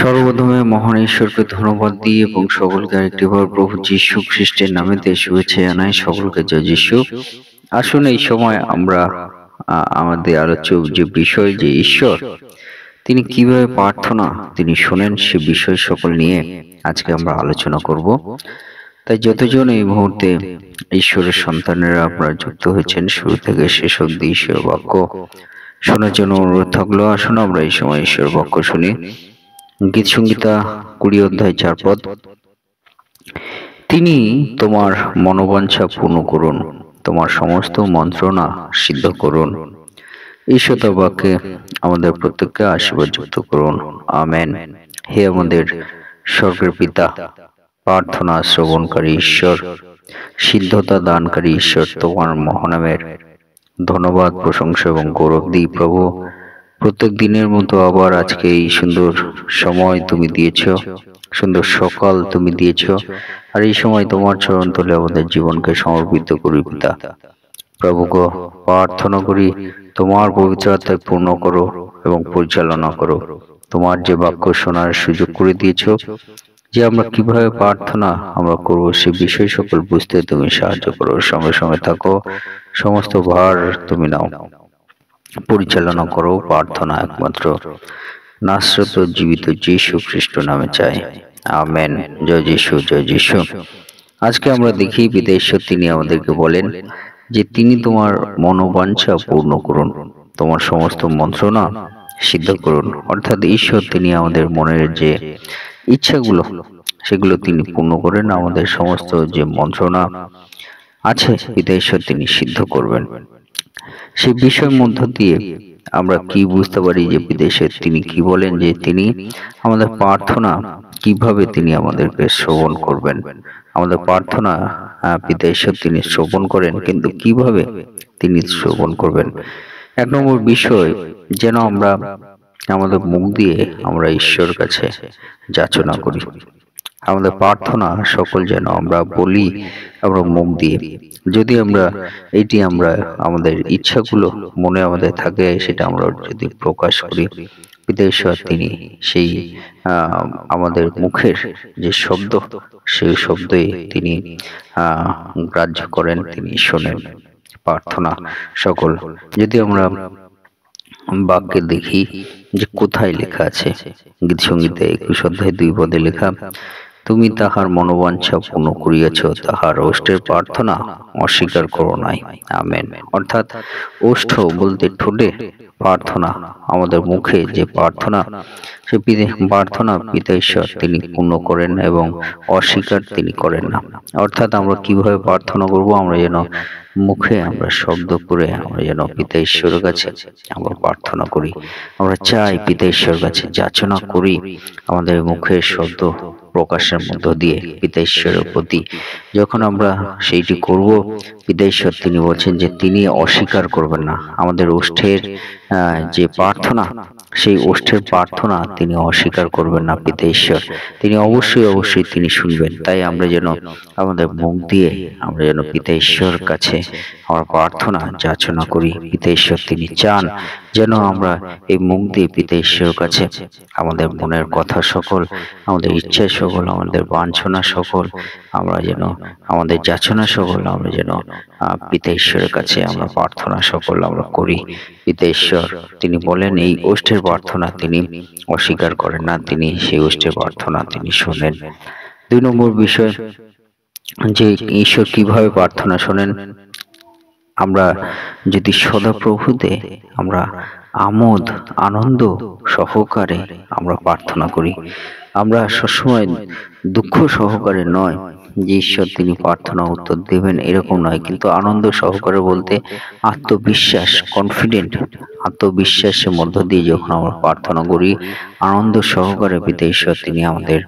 সর্বপ্রথমে মহান ঈশ্বরকে ধন্যবাদ দিই এবং সকলকে আরেকটিবার প্রভু যীশু খ্রিস্টের নামেতে শুভেচ্ছা জানাই। সকলকে জয় যীশু। আসুন এই সময় আমরা আমাদের আলোচ্য যে বিষয়, যে ঈশ্বর তিনি কিভাবে প্রার্থনা তিনি শোনেন, সে বিষয় সকল নিয়ে আজকে আমরা আলোচনা করব। তাই যতজন এই মুহূর্তে ঈশ্বরের সন্তানেরা আপনারা যুক্ত হয়েছেন, শুরু থেকে শেষ অবধি ঈশ্বর বাক্য শোনার জন্য অনুরোধ থাকলো। আসুন আমরা এই সময় ঈশ্বর বাক্য শুনি। গীত সংহিতা 20 অধ্যায় 4 পদ। তিনি তোমার মনোবাঞ্ছা পূর্ণ করুন, তোমার সমস্ত মন্ত্রণা সিদ্ধ করুন। ঈশ্বর তার বাক্যে আমাদের প্রত্যেককে আশীর্বাদ যুক্ত করুন। আমেন। হে আমাদের স্বর্গের পিতা, প্রার্থনা শ্রবণকারী ঈশ্বর, সিদ্ধতা দানকারী ঈশ্বর, তোমার মহানামের ধন্যবাদ, প্রশংসা এবং গৌরব দিই প্রভু। প্রত্যেক দিনের মতো আবার আজকে এই সুন্দর সময় তুমি দিয়েছ, সুন্দর সকাল তুমি দিয়েছ, আর এই সময় তোমার চরণ তলে আমাদের জীবনকে সমর্পিত করি পিতা। প্রভু গো, প্রার্থনা করি তোমার পবিত্র আত্মায় পূর্ণ করো এবং পরিচালনা করো। তোমার যে বাক্য শোনার সুযোগ করে দিয়েছ, যে আমরা কিভাবে প্রার্থনা আমরা করবো সে বিষয় সকল বুঝতে তুমি সাহায্য করো। সঙ্গে সঙ্গে থাকো, সমস্ত ভার তুমি নাও, পরিচালনা করো। প্রার্থনা একমাত্র নাসরত জীবিত যীশু খ্রিস্ট নামে চাই। আমেন। জয় যীশু, জয় যীশু। আজকে আমরা দেখি পিতা ঈশ্বর তিনি আমাদেরকে বলেন যে তিনি তোমার মনোবাঞ্ছা পূর্ণ করুন, তোমার সমস্ত মন্ত্রণা সিদ্ধ করুন। অর্থাৎ ঈশ্বর তিনি আমাদের মনের যে ইচ্ছাগুলো সেগুলো তিনি পূর্ণ করেন। আমাদের সমস্ত যে মন্ত্রণা আছে পিতা ঈশ্বর তিনি সিদ্ধ করবেন। সেই বিষয়ের মধ্য দিয়ে আমরা কি বুঝতে পারি যে বিদেশে তিনি কি বলেন, যে তিনি আমাদের প্রার্থনা কিভাবে তিনি আমাদেরকে শ্রবণ করবেন। আমাদের প্রার্থনা পিতা ঈশ্বর তিনি শ্রবণ করেন, কিন্তু কিভাবে তিনি শ্রবণ করবেন। এক নম্বর বিষয়, যেন আমরা আমাদের মুখ দিয়ে আমরা ঈশ্বরের কাছে যাচনা করি। আমাদের প্রার্থনা সকল যেন আমরা বলি আমরা মুখ দিয়ে। যদি আমরা আমাদের ইচ্ছাগুলো মনে আমাদের থাকে, সেটা আমরা যদি প্রকাশ করি, পিতা ঈশ্বর তিনি সেই আমাদের মুখের যে শব্দ, সেই শব্দে তিনি গ্রাহ্য করেন, তিনি শোনেন প্রার্থনা সকল। যদি আমরা বাক্যে দেখি যে কোথায় লেখা আছে, গীত সংহিতা 21 অধ্যায় 2 পদে লেখা, তুমি তাহার মনোবাঞ্ছা পূর্ণ করিয়াছ, তাহার ওষ্ঠের প্রার্থনা অস্বীকার করো নাই। আমেন। অর্থাৎ ওষ্ঠ বলতে ঠোঁটে প্রার্থনা, আমাদের মুখে যে প্রার্থনা, সে প্রার্থনা পিতা ঈশ্বর তিনি পূর্ণ করেন এবং অস্বীকার তিনি করেন না। অর্থাৎ আমরা কিভাবে প্রার্থনা করব, আমরা যেন মুখে আমরা শব্দ করে আমরা যেন পিতা ঈশ্বরের কাছে আমরা প্রার্থনা করি। আমরা চাই পিতা ঈশ্বরের কাছে যাচনা করি, আমাদের মুখের শব্দ প্রকাশের মধ্য দিয়ে পিতা ঈশ্বরের প্রতি যখন আমরা সেইটি করব, পিতা ঈশ্বর তিনি বলছেন যে তিনি অস্বীকার করবেন না। আমাদের ওষ্ঠের যে প্রার্থনা, সেই ওষ্ঠের প্রার্থনা তিনি অস্বীকার করবেন না। পিতা ঈশ্বর তিনি অবশ্যই তিনি শুনবেন। তাই আমরা যেন আমাদের মুখ দিয়ে আমরা যেন পিতা ঈশ্বরের কাছে আমার প্রার্থনা যাচনা করি। পিতা ঈশ্বর তিনি চান যেন আমরা এই মুখ দিয়ে পিতা ঈশ্বরের কাছে আমাদের মনের কথা সকল, আমাদের ইচ্ছা সকল, আমাদের বাঞ্ছনা সকল, আমরা যেন আমাদের যাচনা সকল আমরা যেন পিতা ঈশ্বরের কাছে আমরা প্রার্থনা সকল আমরা করি। পিতা ঈশ্বর তিনি বলেন এই ওষ্ঠের প্রার্থনা তিনি অস্বীকার করেন না, তিনি সেই ওষ্ঠের প্রার্থনা তিনি শোনেন। 2 নম্বর বিষয়, যে ঈশ্বর কিভাবে প্রার্থনা শোনেন। আমরা যদি সদাপ্রভুতে আমরা আনন্দ সহকারে আমরা প্রার্থনা করি, আমরা সবসময় দুঃখ সহকারে নয় যে ঈশ্বর তিনি প্রার্থনা উত্তর দেবেন এরকম নয়, কিন্তু আনন্দ সহকারে বলতে আত্মবিশ্বাস, কনফিডেন্ট, আত্মবিশ্বাসের মধ্য দিয়ে যখন আমরা প্রার্থনা করি, আনন্দ সহকারে পিতা ঈশ্বর তিনি আমাদের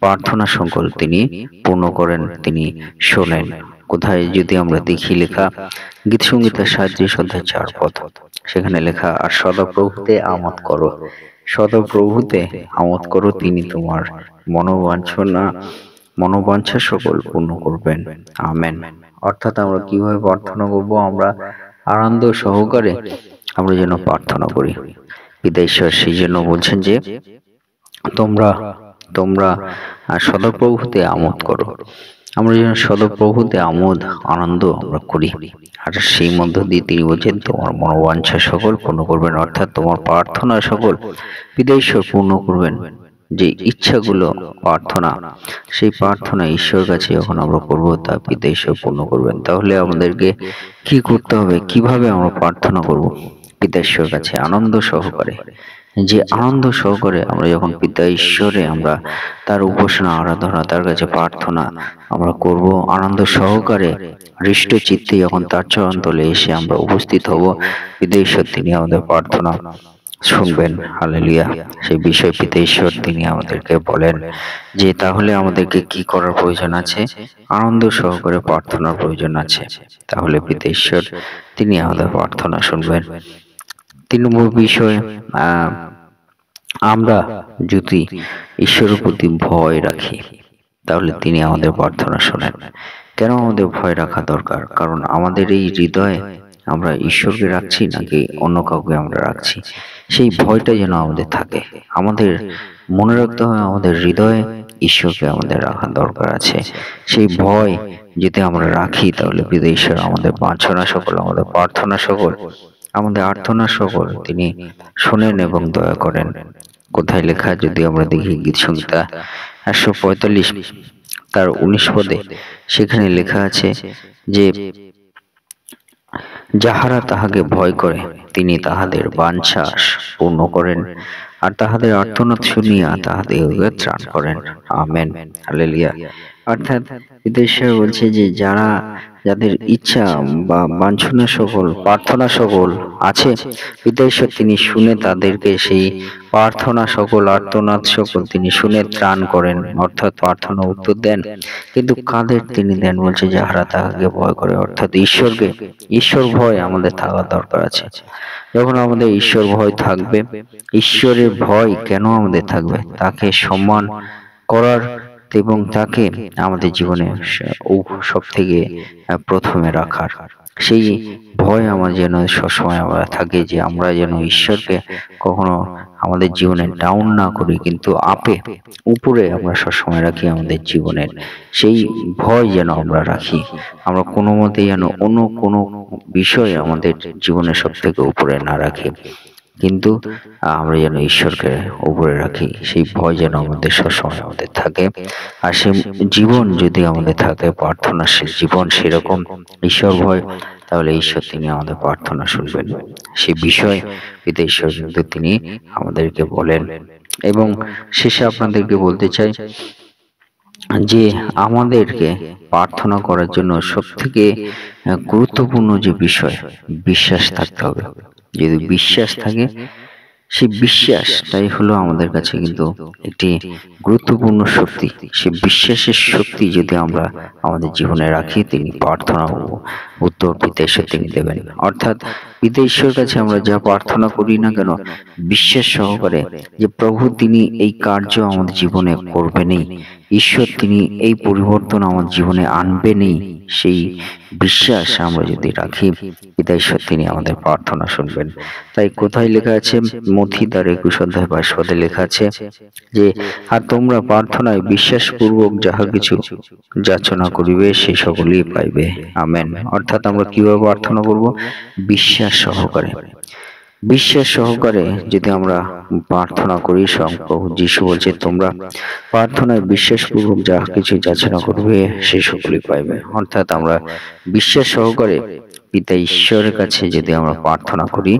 প্রার্থনা সকল তিনি পূর্ণ করেন, তিনি শোনেন। কোথায় যদি আমরা দেখি লেখা, গীত সংহিতা 37 অধ্যায় 4 পদ, সেখানে লেখা, আর সদাপ্রভুতে আমোদ করো, সদাপ্রভুতে আমোদ করো, তিনি তোমার মনোবাঞ্ছা সকল পূর্ণ করবেন। আমেন। অর্থাৎ আমরা কিভাবে প্রার্থনা করব, আমরা আনন্দ সহকারে আমরা যেন প্রার্থনা করি। পিতা ঈশ্বর সেই জন্য বলছেন যে তোমরা তোমরা সদাপ্রভুতে আমোদ করো। আমরা যেন সদাপ্রভুতে আমোদ আনন্দ আমরা করি। আর সেই মধ্য দিয়ে তিনি বলছেন, তোমার মনোবাঞ্ছা সকল পূর্ণ করবেন, অর্থাৎ তোমার প্রার্থনা সকল পিতা ঈশ্বর পূর্ণ করবেন। যে ইচ্ছাগুলো প্রার্থনা, সেই প্রার্থনা ঈশ্বর কাছে যখন আমরা করব, তা পিতা ঈশ্বর পূর্ণ করবেন। তাহলে আমাদেরকে কি করতে হবে, কিভাবে আমরা প্রার্থনা করব? পিতা ঈশ্বর কাছে আনন্দ সহকারে, যে আনন্দ সহকারে আমরা যখন পিতা ঈশ্বরে আমরা তার উপাসনা আরাধনা, তার কাছে প্রার্থনা আমরা করব, আনন্দ সহকারে হৃষ্ট চিত্তে যখন তার চরণ তলে এসে আমরা উপস্থিত হব, পিতা ঈশ্বর তিনি আমাদের প্রার্থনা শুনবেন। হালেলুয়া। সেই বিষয় পিতা ঈশ্বর তিনি আমাদেরকে বলেন যে তাহলে আমাদেরকে কি করার প্রয়োজন আছে? আনন্দ সহকারে প্রার্থনার প্রয়োজন আছে। তাহলে পিতা ঈশ্বর তিনি আমাদের প্রার্থনা শুনবেন। 3 নম্বর বিষয়, আমরা যদি ঈশ্বরের প্রতি ভয় রাখি, তাহলে তিনি আমাদের প্রার্থনা শোনেন। কেন আমাদের ভয় রাখা দরকার? কারণ আমাদের এই হৃদয়ে আমরা ঈশ্বরকে রাখছি নাকি অন্য কাউকে আমরা রাখছি, সেই ভয়টা যেন আমাদের থাকে। আমাদের মনে রাখতে হবে, আমাদের হৃদয়ে ঈশ্বরকে আমাদের রাখা দরকার আছে। সেই ভয় যদি আমরা রাখি, তাহলে পিতা ঈশ্বর আমাদের বাঞ্ছনা সকল, আমাদের প্রার্থনা সকল, আমাদের আর্থনা সকল তিনি শোনেন এবং দয়া করেন। কোথায় লেখা? যদি আমরা দেখি গীত সংহিতা 145 তার 19 পদে, সেখানে লেখা আছে যে যাহারা তাহাকে ভয় করে তিনি তাহাদের বাঞ্ছা পূর্ণ করেন, আর তাহাদের আর্তনাদ শুনিয়া তাহাদেরকে ত্রাণ করেন। Amen, hallelujah. অর্থাৎ পিতা ঈশ্বর বলছে যে যাদের ইচ্ছা বা বাঞ্ছনা সকল, প্রার্থনা সকল আছে, পিতা ঈশ্বর তিনি শুনে তাদেরকে সেই প্রার্থনা সকল, আর্তনাদ সকল তিনি শুনে ত্রাণ করেন, অর্থাৎ প্রার্থনা উত্তর দেন। কিন্তু কাদের তিনি দেন? বলছে যাহারা তাহাকে ভয় করে, অর্থাৎ ঈশ্বরকে। ঈশ্বর ভয় আমাদের থাকা দরকার আছে। যখন আমাদের ঈশ্বর ভয় থাকবে, ঈশ্বরের ভয় কেন আমাদের থাকবে? তাকে সম্মান করার এবং তাকে আমাদের জীবনে সব থেকে প্রথমে রাখার, সেই ভয় আমার যেন সবসময় আমরা থাকে, যে আমরা যেন ঈশ্বরকে কখনো আমাদের জীবনে ডাউন না করি, কিন্তু আপে উপরে আমরা সবসময় রাখি আমাদের জীবনের। সেই ভয় যেন আমরা রাখি, আমরা কোনো মতে যেন অন্য কোনো বিষয় আমাদের জীবনে সব থেকে উপরে না রাখি, কিন্তু আমরা যেন ঈশ্বরকে উপরে রাখি। সেই ভয় যেন আমাদের সবসময় আমাদের থাকে। আর সে জীবন যদি আমাদের থাকে, প্রার্থনাশীল জীবন, সেরকম ঈশ্বর ভয়, তাহলে ঈশ্বর তিনি আমাদের প্রার্থনা শুনবেন। সেই বিষয় পিতা ঈশ্বর কিন্তু তিনি আমাদেরকে বলেন। এবং শেষে আপনাদেরকে বলতে চাই যে আমাদেরকে প্রার্থনা করার জন্য সব থেকে গুরুত্বপূর্ণ যে বিষয়, বিশ্বাস থাকতে হবে। যদি বিশ্বাস থাকে, সেই বিশ্বাসটাই হলো আমাদের কাছে কিন্তু একটি গুরুত্বপূর্ণ শক্তি। সেই বিশ্বাসের শক্তি যদি আমরা আমাদের জীবনে রাখি, তিনি প্রার্থনা উত্তর পিতা ঈশ্বর তিনি দেবেন। অর্থাৎ পিতা ঈশ্বরের কাছে আমরা যা প্রার্থনা করি না কেন, বিশ্বাস সহকারে যে প্রভু তিনি এই কার্য আমাদের জীবনে করবেনই, ঈশ্বর তিনি এই পরিবর্তন আমার জীবনে আনবেনই, সেই বিশ্বাস আমরা যদি রাখি, পিতা ঈশ্বর তিনি আমাদের প্রার্থনা শুনবেন। তাই কোথায় লেখা আছে? মথি তার 21 অধ্যায় 22 পদে লেখা আছে যে আর তোমরা প্রার্থনায় বিশ্বাসপূর্বক যাহা কিছু যাচনা করিবে, সেই সকলই পাইবে। আমেন। অর্থাৎ আমরা কিভাবে প্রার্থনা করব? বিশ্বাস সহকারে। বিশ্বাস সহকারে যদি আমরা প্রার্থনা করি, প্রভু যিশু বলছে তোমরা প্রার্থনায় বিশ্বাসপূর্বক যাহা কিছু যাচনা করবে, সেই সকলই পাইবে। অর্থাৎ আমরা বিশ্বাস সহকারে পিতা ঈশ্বরের কাছে যদি আমরা প্রার্থনা করি,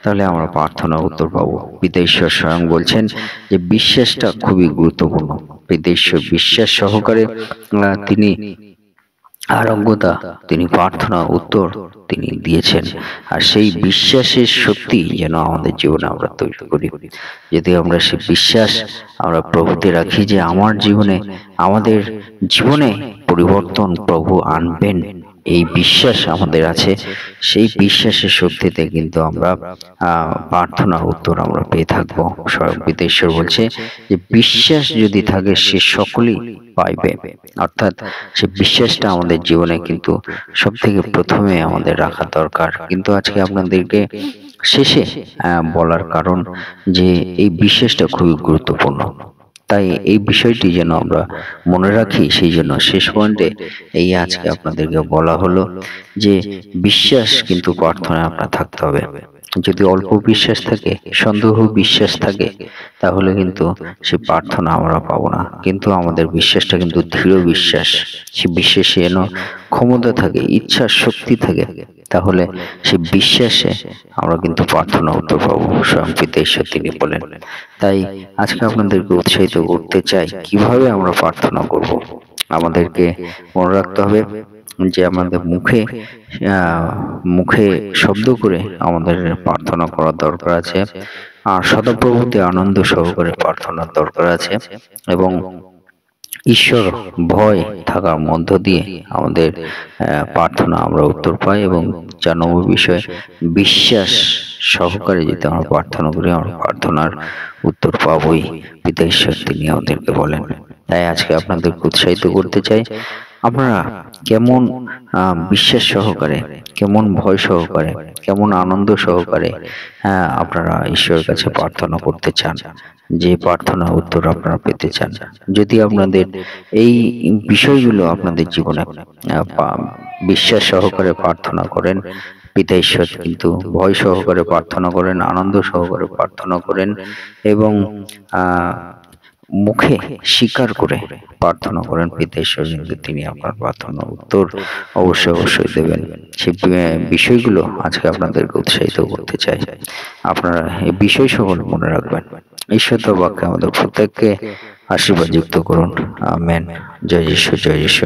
তাহলে আমরা প্রার্থনা উত্তর পাবো। পিতা ঈশ্বর স্বয়ং বলছেন যে বিশ্বাসটা খুবই গুরুত্বপূর্ণ। পিতা ঈশ্বর বিশ্বাস সহকারে তিনি আরোগ্যতা, তিনি প্রার্থনা উত্তর তিনি দিয়েছেন। আর সেই বিশ্বাসের শক্তি যেন আমাদের জীবনে আমরা তৈরি করি। যদি আমরা সেই বিশ্বাস আমরা প্রভুতে রাখি যে আমার জীবনে, আমাদের জীবনে পরিবর্তন প্রভু আনবেন, এই বিশ্বাস আমাদের আছে, সেই বিশ্বাসের শক্তিতে কিন্তু আমরা প্রার্থনা উত্তর আমরা পেয়ে থাকবো। স্বয়ং পিতা ঈশ্বর বলছে যে বিশ্বাস যদি থাকে, সে সকলেই পাইবে। অর্থাৎ সে বিশ্বাসটা আমাদের জীবনে কিন্তু সব থেকে প্রথমে আমাদের রাখা দরকার। কিন্তু আজকে আপনাদেরকে শেষে বলার কারণ যে এই বিশ্বাসটা খুবই গুরুত্বপূর্ণ। তাই এই বিষয়টি যেন আমরা মনে রাখি, সেই জন্য শেষ পয়েন্টে এই আজকে আপনাদেরকে বলা হলো যে বিশ্বাস কিন্তু প্রার্থনায় আপনার থাকতে হবে। যদি অল্প বিশ্বাস থাকে, সন্দেহ বিশ্বাস থাকে, তাহলে কিন্তু সে প্রার্থনা আমরা পাবো না। কিন্তু আমাদের বিশ্বাসটা কিন্তু দৃঢ় বিশ্বাস, সে বিশ্বাসে যেন ক্ষমতা থাকে, ইচ্ছা শক্তি থাকে, তাহলে সে বিশ্বাসে আমরা কিন্তু প্রার্থনা উত্তর পাবো। স্বয়ং পিতা ঈশ্বর তিনি বলেন। তাই আজকে আপনাদেরকে উৎসাহিত করতে চাই, কিভাবে আমরা প্রার্থনা করব। আমাদেরকে মনে রাখতে হবে যে আমাদের মুখে শব্দ করে আমাদের প্রার্থনা করার দরকার আছে, আর সদাপ্রভুতে আনন্দ সহকারে প্রার্থনার দরকার আছে, এবং ঈশ্বর ভয় থাকার মধ্য দিয়ে আমাদের প্রার্থনা আমরা উত্তর পাই, এবং 4 নম্বর বিষয় বিশ্বাস সহকারে যদি আমরা প্রার্থনা করি, আমরা প্রার্থনার উত্তর পাবই। পিতা ঈশ্বর তিনি আমাদেরকে বলেন। তাই আজকে আপনাদেরকে উৎসাহিত করতে চাই, আপনারা কেমন বিশ্বাস সহকারে, কেমন ভয় সহকারে, কেমন আনন্দ সহকারে আপনারা ঈশ্বরের কাছে প্রার্থনা করতে চান, যে প্রার্থনা উত্তর আপনারা পেতে চান। যদি আপনাদের এই বিষয়গুলো আপনাদের জীবনে বিশ্বাস সহকারে প্রার্থনা করেন, পিতা ঈশ্বর কিন্তু ভয় সহকারে প্রার্থনা করেন, আনন্দ সহকারে প্রার্থনা করেন, এবং মুখে স্বীকার করে প্রার্থনা করেন, পিতা ঈশ্বর কিন্তু তিনি আপনার প্রার্থনা উত্তর অবশ্যই দেবেন। সেই বিষয়গুলো আজকে আপনাদেরকে উৎসাহিত করতে চাই, আপনারা এই বিষয় সকল মনে রাখবেন। ঈশ্বর তো বাক্যে আমাদের প্রত্যেককে আশীর্বাদ যুক্ত করুন। আমেন। জয় যিশু, জয় যিশু।